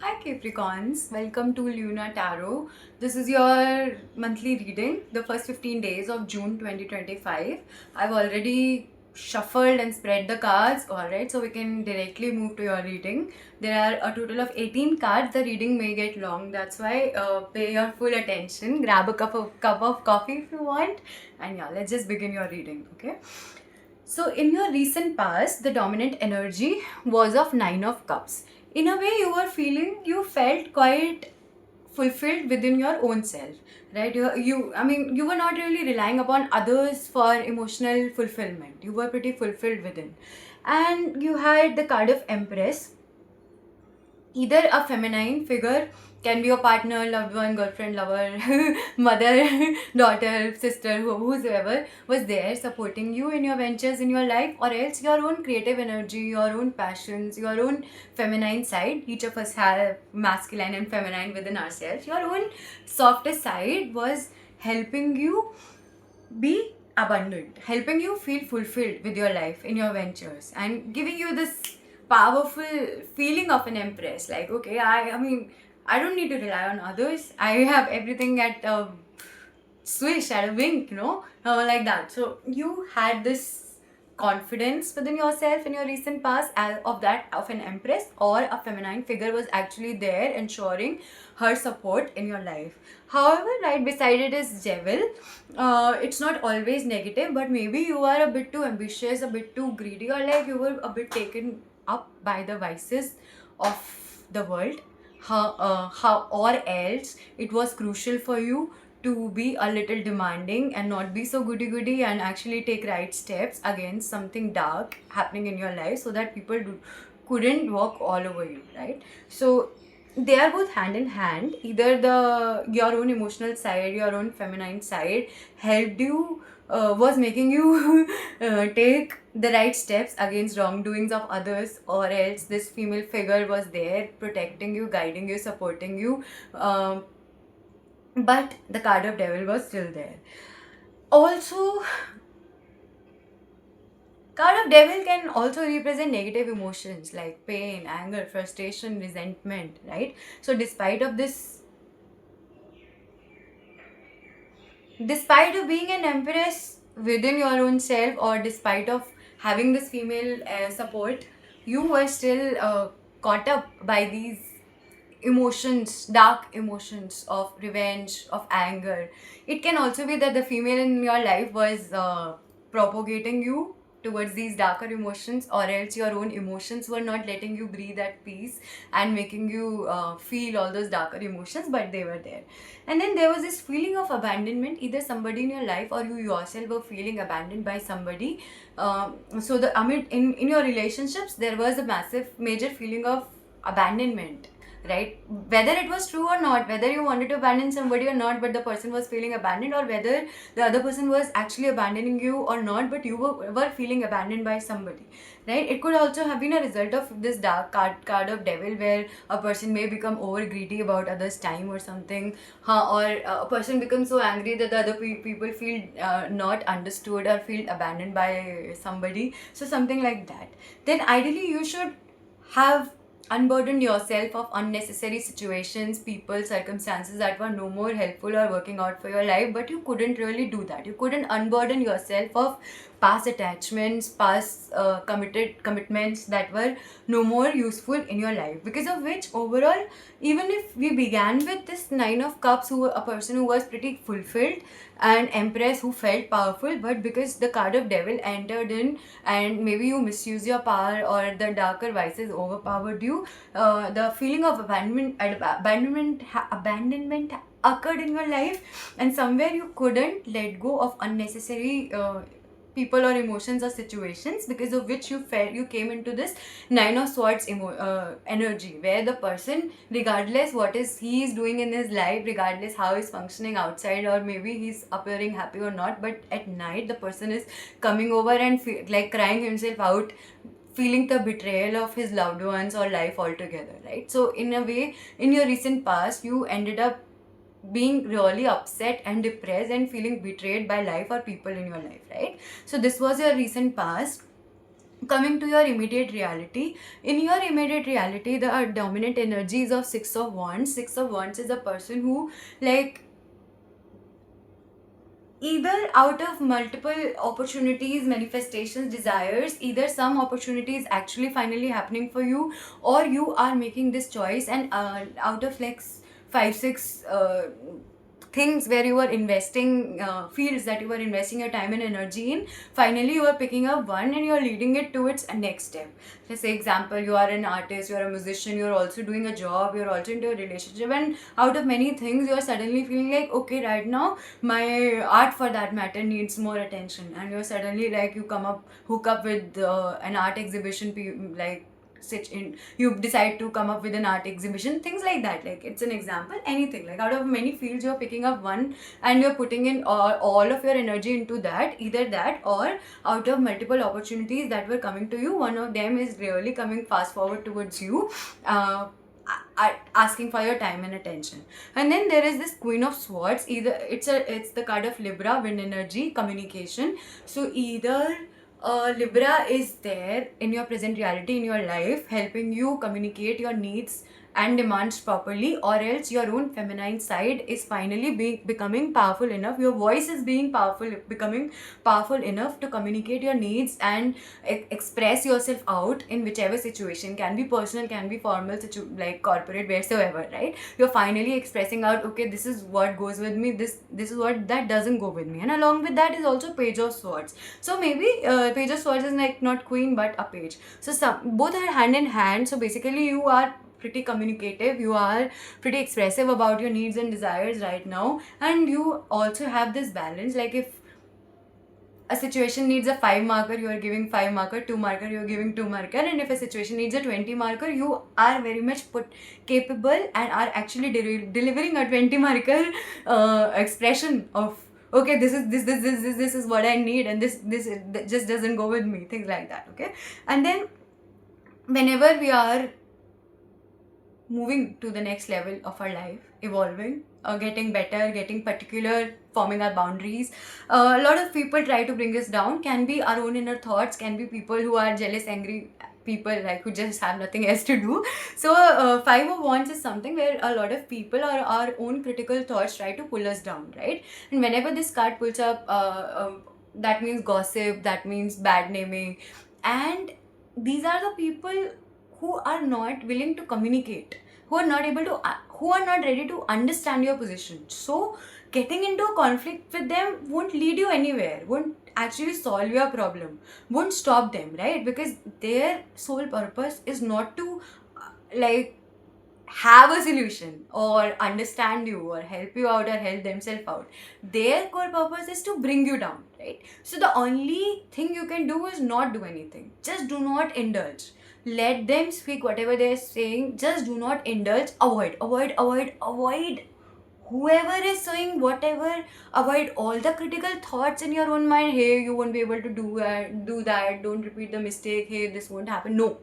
Hi Capricorns, welcome to Luna Tarot. This is your monthly reading, the first 15 days of June 2025. I've already shuffled and spread the cards, alright, so we can directly move to your reading. There are a total of 18 cards. The reading may get long, that's why pay your full attention. Grab a cup of coffee if you want, and yeah, let's just begin your reading, okay? So, in your recent past, the dominant energy was of Nine of Cups. In a way, you felt quite fulfilled within your own self, right? You were not really relying upon others for emotional fulfillment. You were pretty fulfilled within. And you had the card of Empress, either a feminine figure, can be your partner, loved one, girlfriend, lover, mother, daughter, sister, whoever was there supporting you in your ventures in your life, or else your own creative energy, your own passions, your own feminine side. Each of us have masculine and feminine within ourselves. Your own softest side was helping you be abundant, helping you feel fulfilled with your life in your ventures, and giving you this powerful feeling of an empress. Like, okay, I don't need to rely on others. I have everything at a swish, at a wink, like that. So you had this confidence within yourself in your recent past of an empress, or a feminine figure was actually there ensuring her support in your life. However, right beside it is devil. It's not always negative, but maybe you are a bit too ambitious, a bit too greedy, or like you were a bit taken up by the vices of the world. How or else it was crucial for you to be a little demanding and not be so goody goody, and actually take right steps against something dark happening in your life, so that couldn't walk all over you, right? So they are both hand in hand. Either the your own emotional side, your own feminine side helped you, was making you take the right steps against wrongdoings of others, or else this female figure was there protecting you, guiding you, supporting you. But the card of devil was still there. Also, card of devil can also represent negative emotions like pain, anger, frustration, resentment, right? So despite of being an empress within your own self, or despite of having this female support, you were still caught up by these emotions, dark emotions of revenge, of anger. It can also be that the female in your life was propagating you towards these darker emotions, or else your own emotions were not letting you breathe at peace and making you feel all those darker emotions, but they were there. And then there was this feeling of abandonment. Either somebody in your life or you yourself were feeling abandoned by somebody. In your relationships, there was a major feeling of abandonment, right? Whether it was true or not, whether you wanted to abandon somebody or not, but the person was feeling abandoned, or whether the other person was actually abandoning you or not, but you were feeling abandoned by somebody, right? It could also have been a result of this dark card of devil, where a person may become over greedy about others' time or something, or a person becomes so angry that the other people feel not understood or feel abandoned by somebody, so something like that. Then ideally you should have unburdened yourself of unnecessary situations, people, circumstances that were no more helpful or working out for your life, but you couldn't really do that. You couldn't unburden yourself of past attachments, past commitments that were no more useful in your life. Because of which, overall, even if we began with this Nine of Cups, a person who was pretty fulfilled, and Empress who felt powerful, but because the card of Devil entered in, and maybe you misused your power, or the darker vices overpowered you, the feeling of abandonment occurred in your life, and somewhere you couldn't let go of unnecessary people or emotions or situations, because of which you came into this Nine of Swords energy, where the person, regardless what is he is doing in his life, regardless how he's functioning outside, or maybe he's appearing happy or not, but at night the person is coming over and like crying himself out, feeling the betrayal of his loved ones or life altogether, right? So in a way, in your recent past, you ended up being really upset and depressed and feeling betrayed by life or people in your life, right? So this was your recent past. Coming to your immediate reality, in your immediate reality, the dominant energies of Six of Wands. Six of Wands is a person who, like, either out of multiple opportunities, manifestations, desires, either some opportunities actually finally happening for you, or you are making this choice, and out of like five six things where you are investing, fields that you are investing your time and energy in, finally you are picking up one and you are leading it to its next step. Let's say example, you are an artist, you are a musician, you are also doing a job, you are also into a relationship, and out of many things you are suddenly feeling like, okay, right now my art for that matter needs more attention, and you're suddenly like, you hook up with an art exhibition, like sit in, you decide to come up with an art exhibition, things like that. Like, it's an example, anything, like out of many fields you're picking up one and you're putting in all of your energy into that, either that, or out of multiple opportunities that were coming to you, one of them is really coming fast forward towards you, asking for your time and attention. And then there is this Queen of Swords. Either it's the card of Libra, wind energy, communication. So either Libra is there in your present reality, in your life, helping you communicate your needs and demands properly, or else your own feminine side is finally becoming powerful enough, your voice is becoming powerful enough to communicate your needs and express yourself out in whichever situation, can be personal, can be formal, like corporate, wheresoever, right? You're finally expressing out, okay, this is what goes with me, this is what that doesn't go with me. And along with that is also Page of Swords. So maybe Page of Swords is like not queen but a page, so both are hand in hand. So basically you are pretty communicative, you are pretty expressive about your needs and desires right now, and you also have this balance. Like, if a situation needs a 5 marker, you are giving 5 marker, 2 marker, you are giving 2 marker, and if a situation needs a 20 marker, you are very much capable and are actually delivering a 20 marker expression of, okay, this is what I need, and this just doesn't go with me, things like that. Okay, and then whenever we are moving to the next level of our life, evolving, getting better, getting particular, forming our boundaries, a lot of people try to bring us down. Can be our own inner thoughts, can be people who are jealous, angry people, like who just have nothing else to do. So Five of Wands is something where a lot of people, or our own critical thoughts, try to pull us down, right? And whenever this card pulls up, that means gossip, that means bad naming, and these are the people who are not willing to communicate, who are not able to who are not ready to understand your position. So getting into a conflict with them won't lead you anywhere, won't actually solve your problem, won't stop them, right? Because their sole purpose is not to like have a solution or understand you or help you out or help themselves out. Their core purpose is to bring you down, right? So the only thing you can do is not do anything, just do not indulge, let them speak whatever they're saying, just do not indulge, avoid whoever is saying whatever, avoid all the critical thoughts in your own mind. Hey, you won't be able to do that, don't repeat the mistake, hey, this won't happen. No.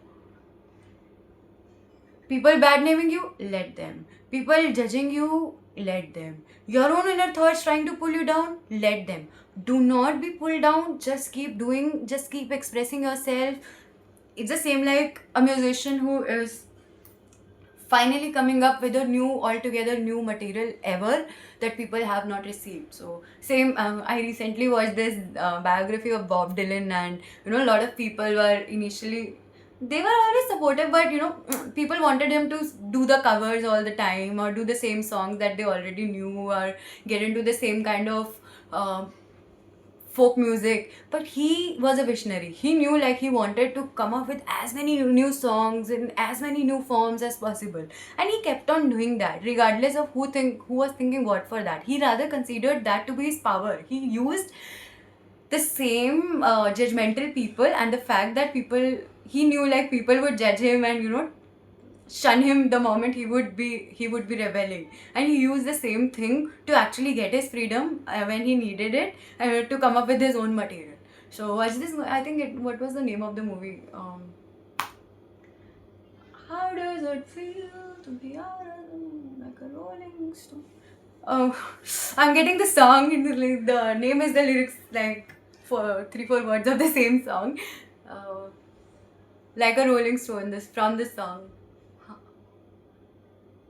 People bad naming you, let them. People judging you, let them. Your own inner thoughts trying to pull you down, let them. Do not be pulled down, just keep doing, just keep expressing yourself. It's the same like a musician who is finally coming up with a altogether new material ever that people have not received. So same, I recently watched this biography of Bob Dylan, and a lot of people were initially, they were always supportive, but people wanted him to do the covers all the time or do the same songs that they already knew or get into the same kind of folk music. But he was a visionary. He knew, like, he wanted to come up with as many new songs in as many new forms as possible, and he kept on doing that regardless of who was thinking what for that. He rather considered that to be his power. He used the same judgmental people and the fact that he knew like people would judge him and shun him the moment he would be rebelling, and he used the same thing to actually get his freedom when he needed it, to come up with his own material. So watch this. I think what was the name of the movie? How does it feel to be out like a rolling stone? Oh, I'm getting the song. The name is the lyrics, like for 3-4 words of the same song. like a rolling stone, this from this song.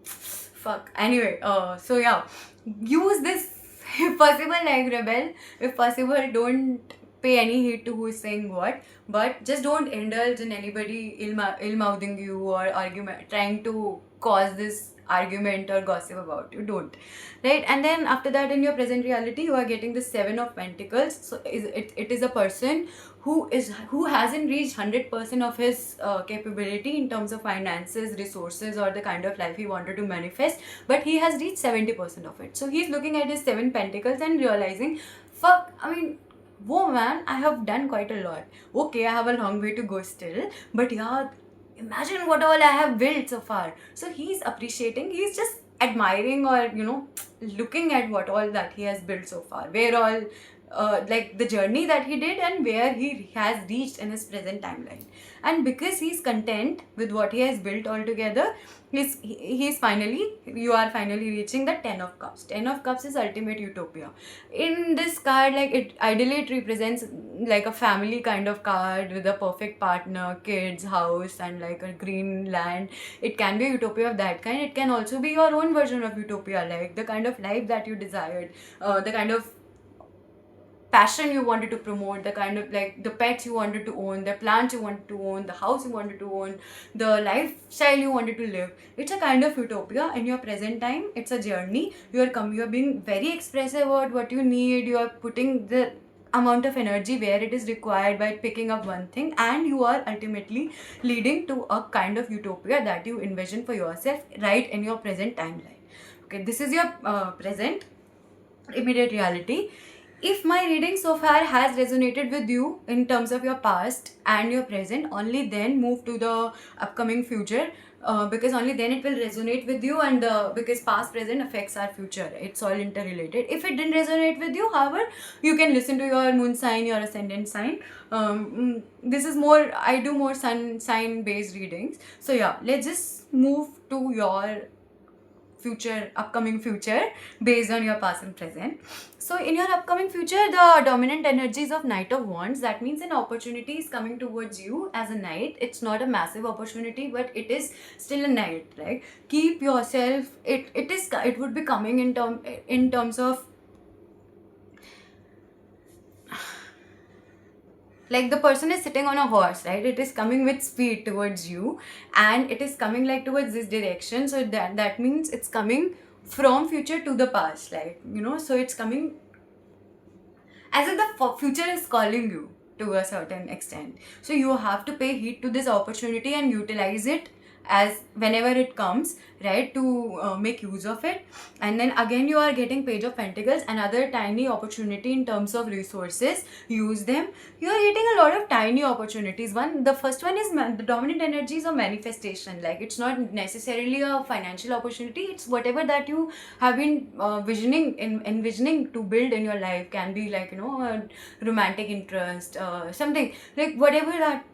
Fuck. Anyway, so yeah, use this if possible, like rebel. If possible, don't pay any heed to who is saying what, but just don't indulge in anybody ill-mouthing you or argument, trying to cause this argument or gossip about you. Don't. Right? And then after that, in your present reality, you are getting the Seven of Pentacles. So it is a person who hasn't reached 100% of his capability in terms of finances, resources, or the kind of life he wanted to manifest, but he has reached 70% of it. So he's looking at his Seven Pentacles and realizing, fuck, I mean, whoa man, I have done quite a lot. Okay, I have a long way to go still, but yeah, imagine what all I have built so far. So he's appreciating, he's just admiring, or looking at what all that he has built so far, where all like the journey that he did and where he has reached in his present timeline. And because he's content with what he has built altogether, he's finally, you are finally reaching the Ten of Cups. Ten of Cups is ultimate utopia. In this card, like ideally it represents like a family kind of card with a perfect partner, kids, house, and like a green land. It can be a utopia of that kind. It can also be your own version of utopia, like the kind of life that you desired, the kind of passion you wanted to promote, the kind of like the pets you wanted to own, the plants you wanted to own, the house you wanted to own, the lifestyle you wanted to live. It's a kind of utopia in your present time. It's a journey. You're being very expressive about what you need. You are putting the amount of energy where it is required by picking up one thing, and you are ultimately leading to a kind of utopia that you envision for yourself right in your present timeline. Okay, this is your present immediate reality. If my reading so far has resonated with you in terms of your past and your present, only then move to the upcoming future, because only then it will resonate with you, and because past present affects our future, it's all interrelated. If it didn't resonate with you, however, you can listen to your moon sign, your ascendant sign. This is more, I do more sun sign based readings. So yeah, let's just move to your upcoming future based on your past and present. So in your upcoming future, the dominant energies of Knight of Wands, that means an opportunity is coming towards you as a knight. It's not a massive opportunity, but it is still a knight, right? Keep yourself, it would be coming in terms of like the person is sitting on a horse, right? It is coming with speed towards you, and it is coming like towards this direction. So that means it's coming from future to the past, like so it's coming as if the future is calling you to a certain extent. So you have to pay heed to this opportunity and utilize it as whenever it comes, right, to make use of it. And then again, you are getting Page of Pentacles, another tiny opportunity in terms of resources. Use them. You are getting a lot of tiny opportunities. The first one is the dominant energies of manifestation. Like it's not necessarily a financial opportunity. It's whatever that you have been envisioning to build in your life. Can be like a romantic interest, something like whatever that.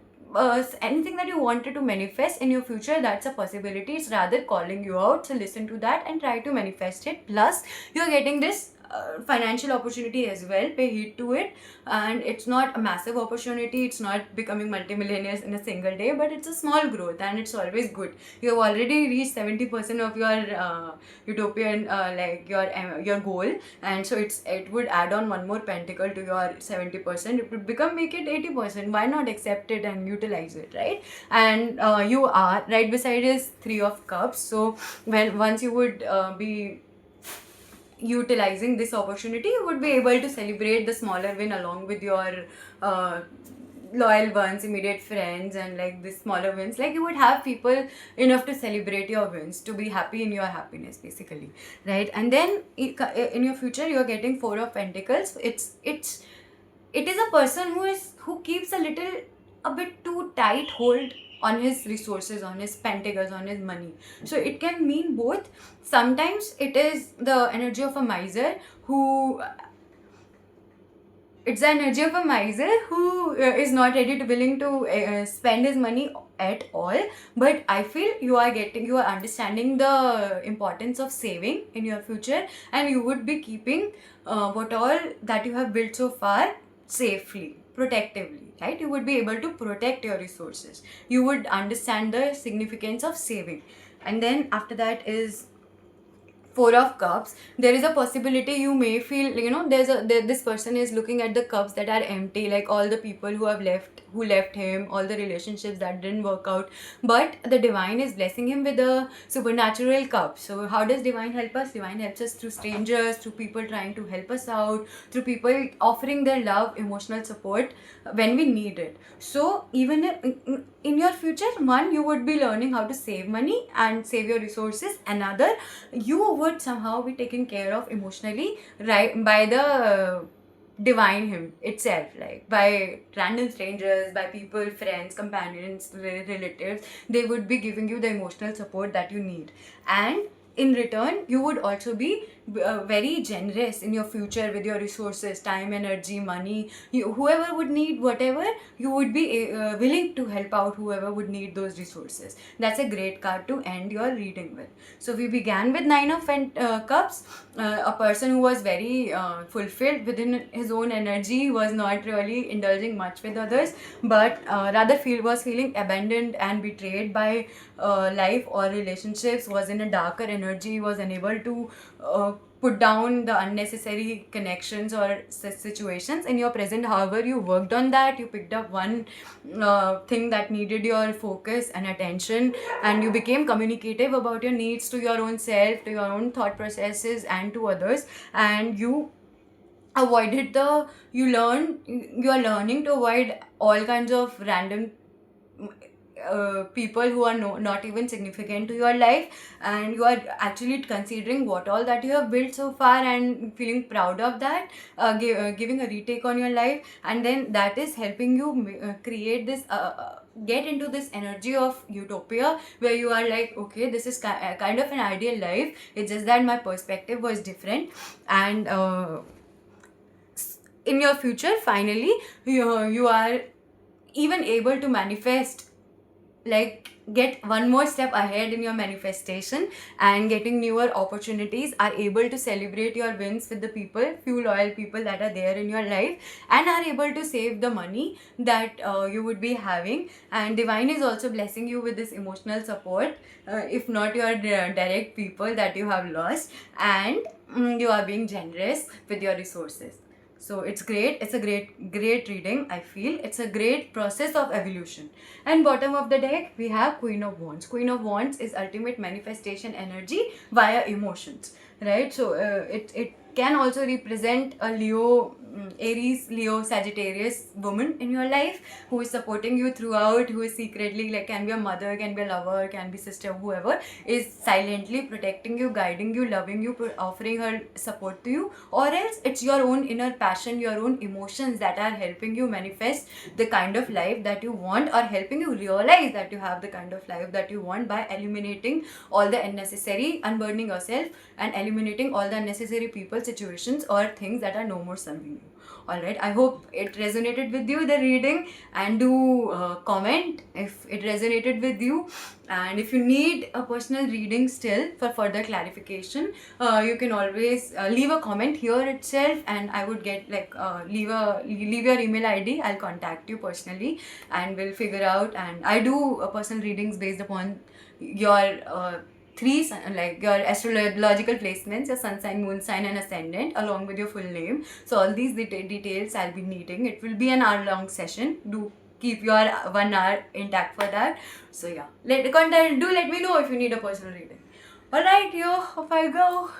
Anything that you wanted to manifest in your future, that's a possibility. It's rather calling you out. So listen to that and try to manifest it. Plus, you're getting this financial opportunity as well. Pay heed to it. And it's not a massive opportunity. It's not becoming multimillionaires in a single day, but it's a small growth, and it's always good. You have already reached 70% of your utopian, like your goal, and so it would add on one more pentacle to your 70%. It would make it 80%. Why not accept it and utilize it, right? And you are right beside is Three of Cups. So once you would be utilizing this opportunity, you would be able to celebrate the smaller win along with your loyal ones, immediate friends, and like the smaller wins. Like you would have people enough to celebrate your wins, to be happy in your happiness, basically, right? And then in your future, you are getting Four of Pentacles. It is a person who keeps a bit too tight hold on his resources, on his pentacles, on his money. So it can mean both. Sometimes it is the energy of a miser who is not willing to spend his money at all. But I feel you are understanding the importance of saving in your future, and you would be keeping what all that you have built so far safely. protectively, right? You would be able to protect your resources. You would understand the significance of saving. And then after that is Four of Cups. There is a possibility you may feel, this person is looking at the cups that are empty, like all the people who left him, all the relationships that didn't work out. But the divine is blessing him with a supernatural cup. So how does divine help us? Divine helps us through strangers, through people trying to help us out, through people offering their love, emotional support when we need it. So even in your future, one, you would be learning how to save money and save your resources. Another, you would somehow be taken care of emotionally, right, by the divine him itself, like by random strangers, by people, friends, companions, relatives. They would be giving you the emotional support that you need. And in return, you would also be very generous in your future with your resources, time, energy, money. Whoever would need whatever, you would be willing to help out whoever would need those resources. That's a great card to end your reading with. So we began with Nine of Cups. A person who was very fulfilled within his own energy, was not really indulging much with others, but rather was feeling abandoned and betrayed by life or relationships, was in a darker energy, was unable to put down the unnecessary connections or situations in your present. However, you worked on that, you picked up one thing that needed your focus and attention, and you became communicative about your needs to your own self, to your own thought processes, and to others. And you avoided you are learning to avoid all kinds of random people who are not even significant to your life, and you are actually considering what all that you have built so far and feeling proud of that, giving a retake on your life. And then that is helping you create this get into this energy of utopia, where you are like, okay, this is kind of an ideal life, it's just that my perspective was different. And in your future, finally, you are even able to manifest, like get one more step ahead in your manifestation, and getting newer opportunities, are able to celebrate your wins with the few loyal people that are there in your life, and are able to save the money that you would be having. And divine is also blessing you with this emotional support, if not your direct people that you have lost. And you are being generous with your resources. So it's great. It's a great reading. I feel it's a great process of evolution. And bottom of the deck, we have Queen of Wands. Queen of Wands is ultimate manifestation energy via emotions, right? So it can also represent a Aries, Leo, Sagittarius woman in your life, who is supporting you throughout, who is secretly, like, can be a mother, can be a lover, can be sister, whoever is silently protecting you, guiding you, loving you, offering her support to you. Or else it's your own inner passion, your own emotions that are helping you manifest the kind of life that you want, or helping you realize that you have the kind of life that you want, by eliminating all the unnecessary, unburdening yourself, and eliminating all the unnecessary people, situations, or things that are no more serving you. Alright, I hope it resonated with you, the reading, and do comment if it resonated with you. And if you need a personal reading still for further clarification, you can always leave a comment here itself, and I would get leave your email ID. I'll contact you personally and we'll figure out. And I do personal readings based upon your your astrological placements, your sun sign, moon sign, and ascendant, along with your full name. So all these details I'll be needing. It will be an hour-long session. Do keep your 1 hour intact for that. So yeah, let me know if you need a personal reading. Alright, yo, off I go.